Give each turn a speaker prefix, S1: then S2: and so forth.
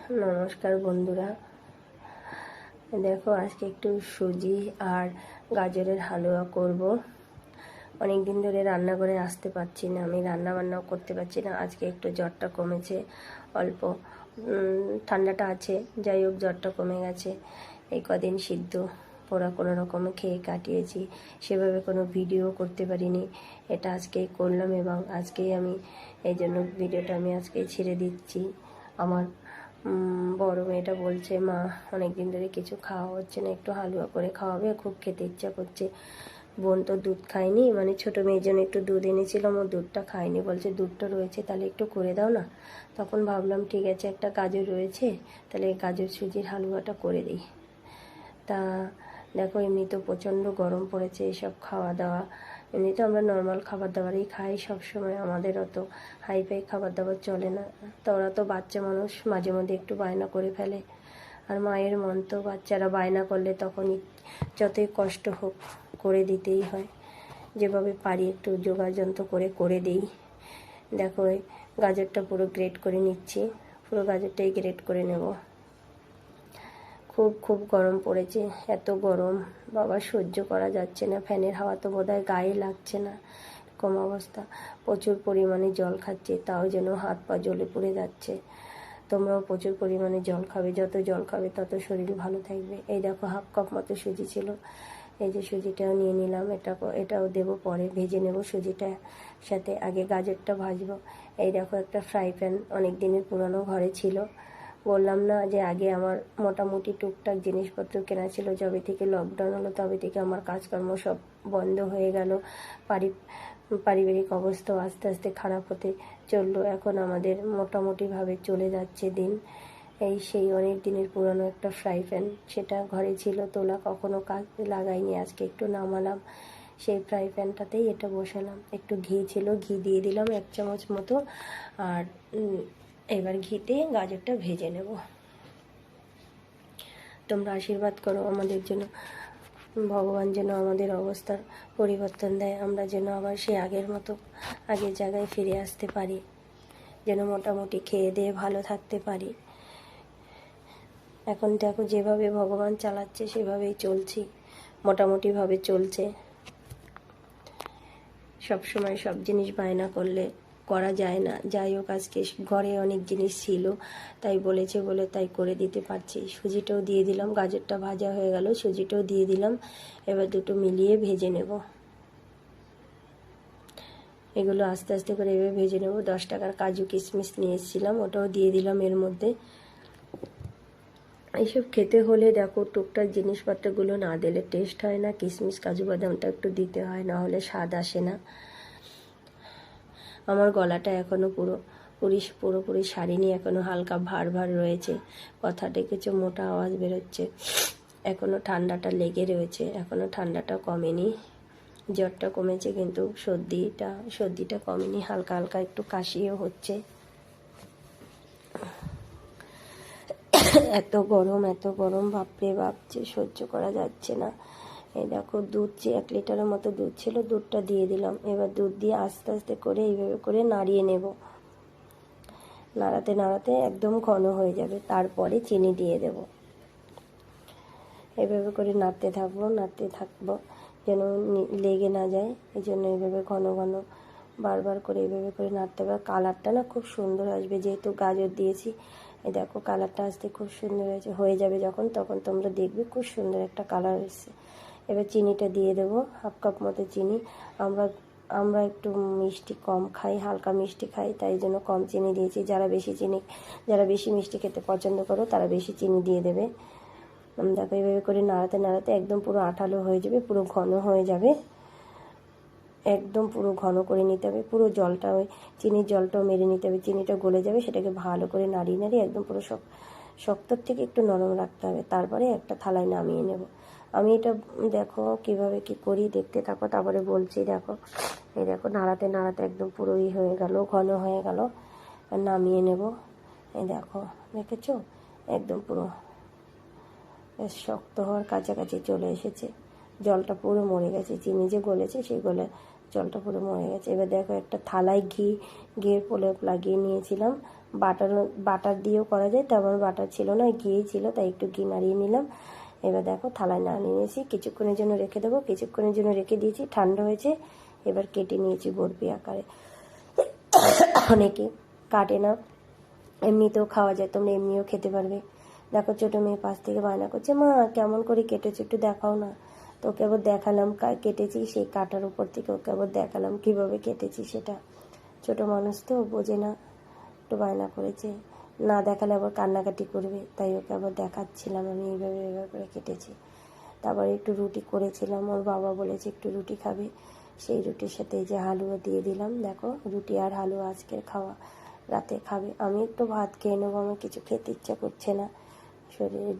S1: নমস্কার বন্ধুরা, দেখো আজকে একটু সুজি আর গাজরের হালুয়া করব। অনেক দিন ধরে রান্না করে আসতে পারছি না, আমি রান্না বান্নাও করতে পারছি না। আজকে একটু জ্বরটা কমেছে অল্প, ঠান্ডাটা আছে, যাই হোক জ্বরটা কমে গেছে। এই কদিন সিদ্ধ পোড়া কোনো রকমে খেয়ে কাটিয়েছি, সেভাবে কোনো ভিডিও করতে পারিনি। এটা আজকেই করলাম এবং আজকেই আমি এই জন্য ভিডিওটা আমি আজকেই ছেড়ে দিচ্ছি। আমার বড় মেয়েটা বলছে, মা অনেক দিন ধরে কিছু খাওয়া হচ্ছে না, একটু হালুয়া করে খাওয়াবে, খুব খেতে ইচ্ছা করছে। বোন তো দুধ খায়নি, মানে ছোটো মেয়ের জন্য একটু দুধ এনেছিলাম, ও দুধটা খায়নি, বলছে দুধটা রয়েছে তাহলে একটু করে দাও না। তখন ভাবলাম ঠিক আছে, একটা গাজর রয়েছে, তাহলে গাজর সুজির হালুয়াটা করে দিই। তা দেখো, এমনি তো প্রচণ্ড গরম পড়েছে, এসব খাওয়া দাওয়া এমনিতে আমরা নর্মাল খাবার দাবারই খাই সবসময়, আমাদের অত হাই ফাই খাবার দাবার চলে না। তো ওরা তো বাচ্চা মানুষ, মাঝে মধ্যে একটু বায়না করে ফেলে, আর মায়ের মন তো বাচ্চারা বায়না করলে তখনই যতই কষ্ট হোক করে দিতেই হয়। যেভাবে পারি একটু যোগাযন্ত্র করে দিই। দেখো গাজরটা পুরো গ্রেট করে নিচ্ছি, পুরো গাজরটাই গ্রেট করে নেব। খুব খুব গরম পড়েছে, এত গরম বাবা সহ্য করা যাচ্ছে না, ফ্যানের হাওয়া তো বোধহয় গায়ে লাগছে না, এরকম অবস্থা। প্রচুর পরিমাণে জল খাচ্ছে, তাও যেন হাত পা জ্বলে পুড়ে যাচ্ছে। তোমরাও প্রচুর পরিমাণে জল খাবে, যত জল খাবে তত শরীর ভালো থাকবে। এই দেখো হাফ কাপ মতো সুজি ছিল, এই যে সুজিটাও নিয়ে নিলাম, এটাও দেবো পরে, ভেজে নেব সুজিটা সাথে। আগে গাজরটা ভাজবো। এই দেখো একটা ফ্রাই প্যান অনেক দিনের পুরানো ঘরে ছিল, বললাম না যে আগে আমার মোটামুটি টুকটাক জিনিসপত্র কেনা ছিল। যবে থেকে লকডাউন হলো তবে থেকে আমার কাজকর্ম সব বন্ধ হয়ে গেল, পারিবারিক অবস্থাও আস্তে আস্তে খারাপ হতে চললো। এখন আমাদের মোটামুটিভাবে চলে যাচ্ছে দিন। এই সেই অনেক দিনের পুরনো একটা ফ্রাই প্যান, সেটা ঘরে ছিল, তোলা কখনো কাজে লাগাইনি, আজকে একটু নামালাম। সেই ফ্রাই প্যানটাতেই এটা বসালাম, একটু ঘি ছিল, ঘি দিয়ে দিলাম 1 চামচ মতো। আর এবার ঘিতে গাজরটা ভেজে নেব। তোমরা আশীর্বাদ করো আমাদের জন্য, ভগবান যেন আমাদের অবস্থার পরিবর্তন দেয়, আমরা যেন আবার সেই আগের মতো আগের জায়গায় ফিরে আসতে পারি, যেন মোটামুটি খেয়ে দিয়ে ভালো থাকতে পারি। এখন দেখো যেভাবে ভগবান চালাচ্ছে সেভাবেই চলছি, মোটামুটিভাবে চলছে। সব সময় সব জিনিস বায়না করলে করা যায় না। যাই হোক আজকে ঘরে অনেক জিনিস ছিল, তাই বলেছে বলে তাই করে দিতে পারছি। সুজিটাও দিয়ে দিলাম, গাজরটা ভাজা হয়ে গেল, সুজিটাও দিয়ে দিলাম। এবার দুটো মিলিয়ে ভেজে নেব। এগুলো আস্তে আস্তে করে এভাবে ভেজে নেব। 10 টাকার কাজু কিশমিশ নিয়ে এসেছিলাম, ওটাও দিয়ে দিলাম এর মধ্যে। এইসব খেতে হলে দেখো টুকটাক জিনিসপত্রগুলো না দিলে টেস্ট হয় না। কিশমিশ কাজু বাদামটা একটু দিতে হয়, না হলে স্বাদ আসে না। আমার গলাটা এখনও পুরোপুরি সারিনি, এখনও হালকা ভার ভার রয়েছে, কথাটা কিছু মোটা আওয়াজ বেরোচ্ছে, এখনও ঠান্ডাটা লেগে রয়েছে, এখনও ঠান্ডাটা কমেনি। জ্বরটা কমেছে কিন্তু সর্দিটা কমেনি, হালকা হালকা একটু কাশিও হচ্ছে। এত গরম বাপরে বাপ, যে সহ্য করা যাচ্ছে না। এই দেখো দুধ, 1 লিটারের মতো দুধ ছিল, দুধটা দিয়ে দিলাম। এবার দুধ দিয়ে আস্তে আস্তে করে এইভাবে করে নাড়িয়ে নেব। নাড়াতে নাড়াতে একদম ঘন হয়ে যাবে, তারপরে চিনি দিয়ে দেব। এইভাবে করে নাড়তে থাকবো যেন লেগে না যায়, এই জন্য এইভাবে ঘন ঘন বারবার করে এইভাবে করে নাড়তে হবে। কালারটা না খুব সুন্দর আসবে, যেহেতু গাজর দিয়েছি। এই দেখো কালারটা আসতে খুব সুন্দর হয়ে যাবে যখন, তখন তোমরা দেখবে খুব সুন্দর একটা কালার এসছে। এবার চিনিটা দিয়ে দেবো, হাফ কাপ মতো চিনি। আমরা একটু মিষ্টি কম খাই, হালকা মিষ্টি খাই, তাই জন্য কম চিনি দিয়েছি। যারা বেশি মিষ্টি খেতে পছন্দ করো তারা বেশি চিনি দিয়ে দেবে। দেখো এইভাবে করে নাড়াতে নাড়াতে একদম পুরো আঠালো হয়ে যাবে, পুরো ঘন হয়ে যাবে, একদম পুরো ঘন করে নিতে হবে। পুরো জলটা, ওই চিনির জলটাও মেরে নিতে হবে, চিনিটা গলে যাবে। সেটাকে ভালো করে নাড়িয়ে একদম পুরো শক্তর থেকে একটু নরম রাখতে হবে, তারপরে একটা থালায় নামিয়ে নেব। আমি এটা দেখো কিভাবে কি করি, দেখতে থাকো, তারপরে বলছি। দেখো এই দেখো নাড়াতে নাড়াতে একদম পুরোই হয়ে গেল, ঘন হয়ে গেল, নামিয়ে নেব। এই দেখো দেখেছো, একদম পুরো বেশ শক্ত হওয়ার কাছাকাছি চলে এসেছে, জলটা পুরো মরে গেছে, চিনি যে গলেছে সেই জলটা পুরো মরে গেছে। এবার দেখো একটা থালায় ঘিয়ের প্রলেপ লাগিয়ে নিয়েছিলাম, বাটার দিয়েও করা যায়, তো আমার বাটার ছিল না, ঘিই ছিল, তাই একটু ঘি মারিয়ে নিলাম। এবার দেখো থালায় না নিয়েছি, কিছুক্ষণের জন্য রেখে দেবো। কিছুক্ষণের জন্য রেখে দিয়েছি, ঠান্ডা হয়েছে। এবার কেটে নিয়েছি বরফি আকারে। অনেকে কাটে না, এমনিতেও খাওয়া যায়, তোমরা এমনিও খেতে পারবে। দেখো ছোটো মেয়ে পাশ থেকে বায়না করছে, মা কেমন করে কেটেছো একটু দেখাও না। তো ওকে আবার দেখালাম কেটেছি, সেই কাটার উপর থেকে ওকে আবার দেখালাম কীভাবে কেটেছি সেটা। ছোটো মানুষ তো বোঝে না, একটু বায়না করেছে, না দেখালে আবার কান্নাকাটি করবে, তাই ওকে আবার দেখাচ্ছিলাম আমি এইভাবে এইভাবে করে কেটেছি। তারপরে একটু রুটি করেছিলাম, ওর বাবা বলেছে একটু রুটি খাবে, সেই রুটির সাথে এই যে হালুয়া দিয়ে দিলাম। দেখো রুটি আর হালুয়া আজকের খাওয়া, রাতে খাবে। আমি একটু ভাত খেয়ে নেবো, আমার কিছু খেতে ইচ্ছা করছে না, শরীরে